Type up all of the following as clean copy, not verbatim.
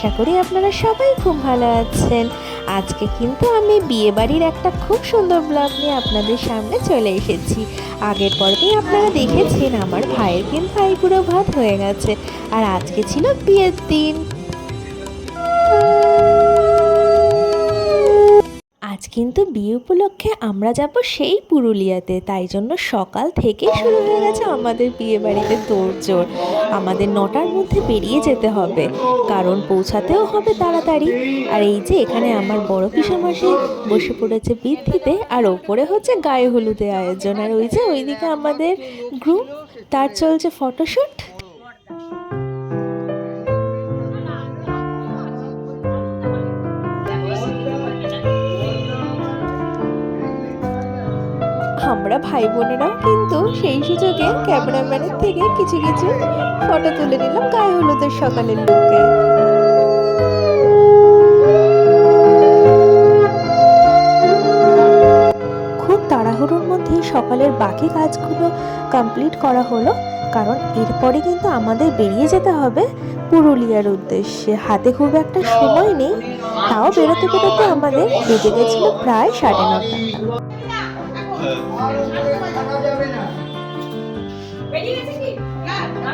আশা করি আপনারা সবাই খুব ভালো আছেন। আজকে কিন্তু আমি বিয়েবাড়ির একটা খুব সুন্দর ব্লগ নিয়ে আপনাদের সামনে চলে এসেছি। আগের পর্বেই আপনারা দেখেছেন আমার ভাইয়ের কিন্তু আইবুড়ো ভাত হয়ে গেছে, আর আজকে ছিল বিয়ের দিন। আজ কিন্তু বিয়ে উপলক্ষে আমরা যাব সেই পুরুলিয়াতে, তাই জন্য সকাল থেকে শুরু হয়ে গেছে আমাদের বিয়ে বাড়িতে তোড়জোড়। আমাদের 9টার মধ্যে বেরিয়ে যেতে হবে, কারণ পৌঁছাতেও হবে তাড়াতাড়ি। আর এই যে এখানে আমার বড় পিসামশাই বসে পড়েছে বৃদ্ধিতে, আর ওপরে হচ্ছে গায়ে হলুদে আয়োজন। আর ওই যে ওইদিকে আমাদের গ্রুপ, তার চলছে ফটোশ্যুট। আমরা ভাই বোনেরাও কিন্তু সেই সুযোগে ক্যামেরাম্যানের থেকে কিছু কিছু ফটো তুলে নিলাম গায়ে হলুদের সকালের লুকে। খুব তাড়াহুড়োর মধ্যে সকালের বাকি কাজগুলো কমপ্লিট করা হলো, কারণ এরপরে কিন্তু আমাদের বেরিয়ে যেতে হবে পুরুলিয়ার উদ্দেশ্যে। হাতে খুব একটা সময় নেই, তাও বেরোতে বেরোতে আমাদের বেজে গেছিল প্রায় 9:30।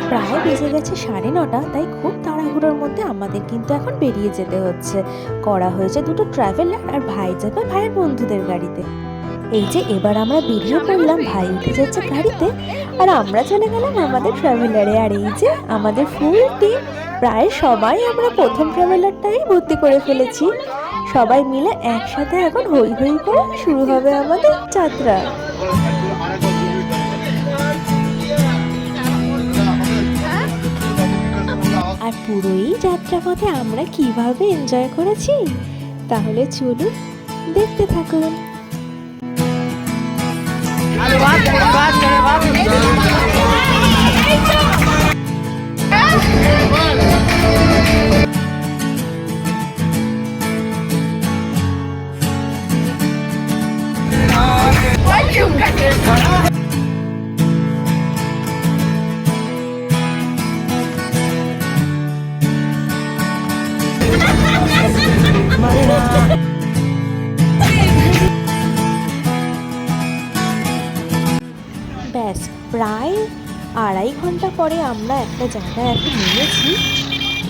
প্রায় বেজে গেছে 9:30, তাই খুব তাড়াহুড়োর মধ্যে আমাদের কিন্তু এখন বেরিয়ে যেতে হচ্ছে। করা হয়েছে দুটো ট্রাভেলার, আর ভাই যাবে ভাইয়ের বন্ধুদের গাড়িতে। এই যে এবার আমরা বেরিয়ে পড়লাম, ভাই উঠে যাচ্ছে গাড়িতে আর আমরা চলে গেলাম আমাদের ট্রাভেলারে। আর এই যে আমাদের ফুল টিম, প্রায় সবাই আমরা প্রথম ট্রাভেলারটাই ভর্তি করে ফেলেছি। সবাই মিলে একসাথে এখন হই হই করে শুরু হবে আমাদের যাত্রা। আর পুরোই যাত্রাপথে আমরা কিভাবে এনজয় করেছি, তাহলে চলুন দেখতে থাকুন। ব্যাস প্রায় 2.5 ঘন্টা পরে আমরা একটা জায়গায় এখন নেমেছি,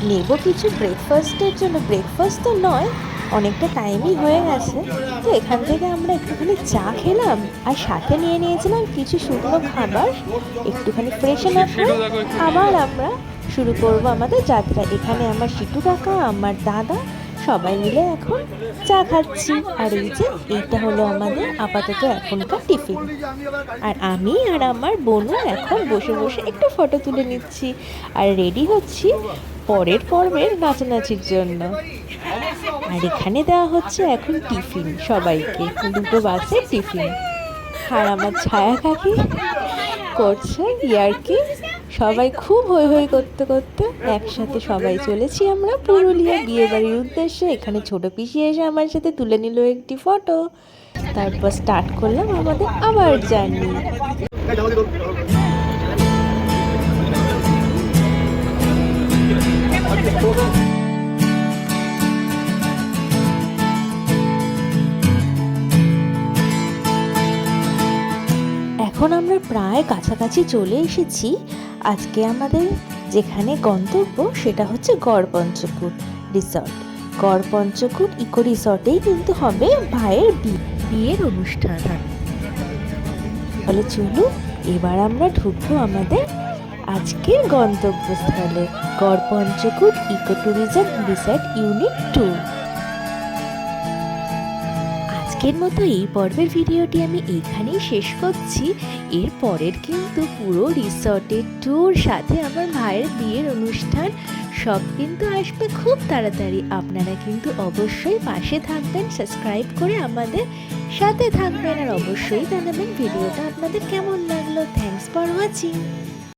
নেব কিছু ব্রেকফাস্টের জন্য। ব্রেকফাস্ট তো নয়, অনেকটা টাইমই হয়ে গেছে, তো এখান থেকে আমরা একটুখানি চা খেলাম, আর সাথে নিয়ে নিয়েছিলাম কিছু শুকনো খাবার। একটুখানি ফ্রেশন আপ করে আবার আমরা শুরু করব আমাদের যাত্রা। এখানে আমার শিটু কাকা, আমার দাদা সবাই মিলে এখন চা খাচ্ছি। আর এই যে এইটা হলো আমাদের আপাতত এখনকার টিফিন। আর আমি আর আমার বোনও এখন বসে বসে একটু ফটো তুলে নিচ্ছি, আর রেডি হচ্ছি পরের পর্বের নাচানাচির জন্য। আর এখানে দেওয়া হচ্ছে এখন টিফিন সবাইকে, দুটো বাসে টিফিন। আর আমার ছায়া কাকি করছে ইয়ার্কি। সবাই খুব হই হই করতে করতে একসাথে সবাই চলেছি আমরা পুরুলিয়া বিয়ে বাড়ির উদ্দেশ্যে। এখানে ছোট পিসি এসে আমার সাথে তুলে নিল একটি ফটো, তারপর স্টার্ট করলাম আমাদের আবার জার্নি। এখন আমরা প্রায় কাছাকাছি চলে এসেছি। আজকে আমাদের যেখানে গন্তব্য সেটা হচ্ছে গড়পঞ্চকুট রিসর্ট। গড়পঞ্চকুট ইকো রিসর্টেই কিন্তু হবে ভাইয়ের বিয়ের অনুষ্ঠান। তাহলে চলুন এবার আমরা ঢুকবো আমাদের আজকের গন্তব্যস্থলে, Garpanchkot eco tourism resort unit 2। আজকের মতো এই পর্বের ভিডিওটি আমি এইখানেই শেষ করছি। এর পরের কিন্তু পুরো রিসর্টের ট্যুর, সাথে আমার ভাইয়ের বিয়ের অনুষ্ঠান সব কিন্তু আসবে খুব তাড়াতাড়ি। আপনারা কিন্তু অবশ্যই পাশে থাকবেন, সাবস্ক্রাইব করে আমাদের সাথে থাকবেন, আর অবশ্যই জানাবেন ভিডিওটা আপনাদের কেমন লাগলো। Thanks for watching.